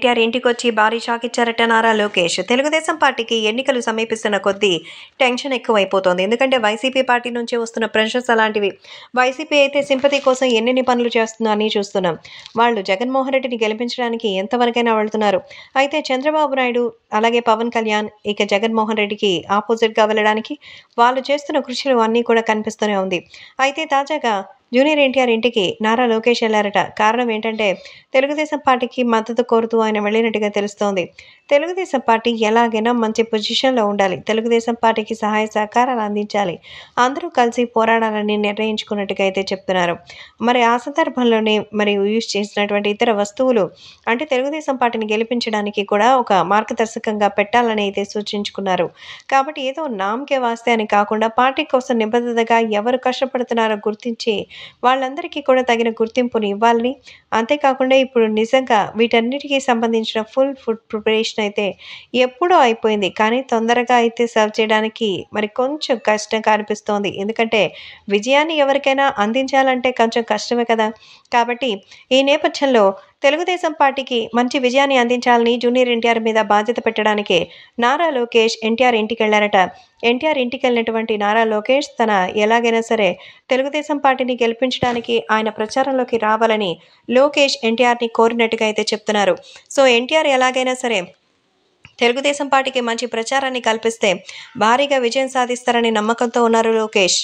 ఎన్టీఆర్ ఇంటికొచ్చి భారీ షాక్ ఇచ్చారట నారా లోకేష్. తెలుగుదేశం పార్టీకి ఎన్నికలు సమీపిస్తున్న కొద్దీ టెన్షన్ ఎక్కువైపోతోంది. ఎందుకంటే వైసీపీ పార్టీ నుంచి వస్తున్న ప్రెషర్స్ అలాంటివి. వైసీపీ అయితే సింపతి కోసం ఎన్నెన్ని పనులు చేస్తుందో అని చూస్తున్నాం. వాళ్ళు జగన్మోహన్ రెడ్డిని గెలిపించడానికి ఎంతవరకైనా వెళ్తున్నారు. అయితే చంద్రబాబు నాయుడు అలాగే పవన్ కళ్యాణ్ ఇక జగన్మోహన్ రెడ్డికి ఆపోజిట్గా వెళ్ళడానికి వాళ్ళు చేస్తున్న కృషిలు అన్నీ కూడా కనిపిస్తూనే ఉంది. అయితే తాజాగా జూనియర్ ఎన్టీఆర్ ఇంటికి నారా లోకేష్ వెళ్లారట. కారణం ఏంటంటే తెలుగుదేశం పార్టీకి మద్దతు కోరుతూ ఆయన వెళ్ళినట్టుగా తెలుస్తోంది. తెలుగుదేశం పార్టీ ఎలాగైనా మంచి పొజిషన్లో ఉండాలి, తెలుగుదేశం పార్టీకి సహాయ సహకారాలు అందించాలి, అందరూ కలిసి పోరాడాలని నిర్ణయించుకున్నట్టుగా అయితే చెప్తున్నారు. మరి ఆ సందర్భంలోనే యూజ్ చేసినటువంటి ఇతర వస్తువులు అంటే తెలుగుదేశం పార్టీని గెలిపించడానికి కూడా ఒక మార్గదర్శకంగా పెట్టాలని అయితే సూచించుకున్నారు. కాబట్టి ఏదో నామకే వాస్తే అని కాకుండా పార్టీ కోసం నిబద్ధతగా ఎవరు కష్టపడుతున్నారో గుర్తించి వాళ్ళందరికీ కూడా తగిన గుర్తింపుని ఇవ్వాలని, అంతేకాకుండా ఇప్పుడు నిజంగా వీటన్నిటికీ సంబంధించిన ఫుడ్ ప్రిపరేషన్ అయితే ఎప్పుడో అయిపోయింది. కానీ తొందరగా అయితే సర్వ్ చేయడానికి కొంచెం కష్టంగా అనిపిస్తోంది. ఎందుకంటే విజయాన్ని ఎవరికైనా అందించాలంటే కొంచెం కష్టమే కదా. కాబట్టి ఈ నేపథ్యంలో తెలుగుదేశం పార్టీకి మంచి విజయాన్ని అందించాలని జూనియర్ ఎన్టీఆర్ మీద బాధ్యత పెట్టడానికే నారా లోకేష్ ఎన్టీఆర్ ఇంటికెళ్లారట. ఎన్టీఆర్ ఇంటికెళ్ళినటువంటి నారా లోకేష్ ఎలాగైనా సరే తెలుగుదేశం పార్టీని గెలిపించడానికి ఆయన ప్రచారంలోకి రావాలని లోకేష్ ఎన్టీఆర్ని కోరినట్టుగా అయితే చెప్తున్నారు. సో ఎన్టీఆర్ ఎలాగైనా సరే తెలుగుదేశం పార్టీకి మంచి ప్రచారాన్ని కల్పిస్తే భారీగా విజయం సాధిస్తారని నమ్మకంతో ఉన్నారు లోకేష్.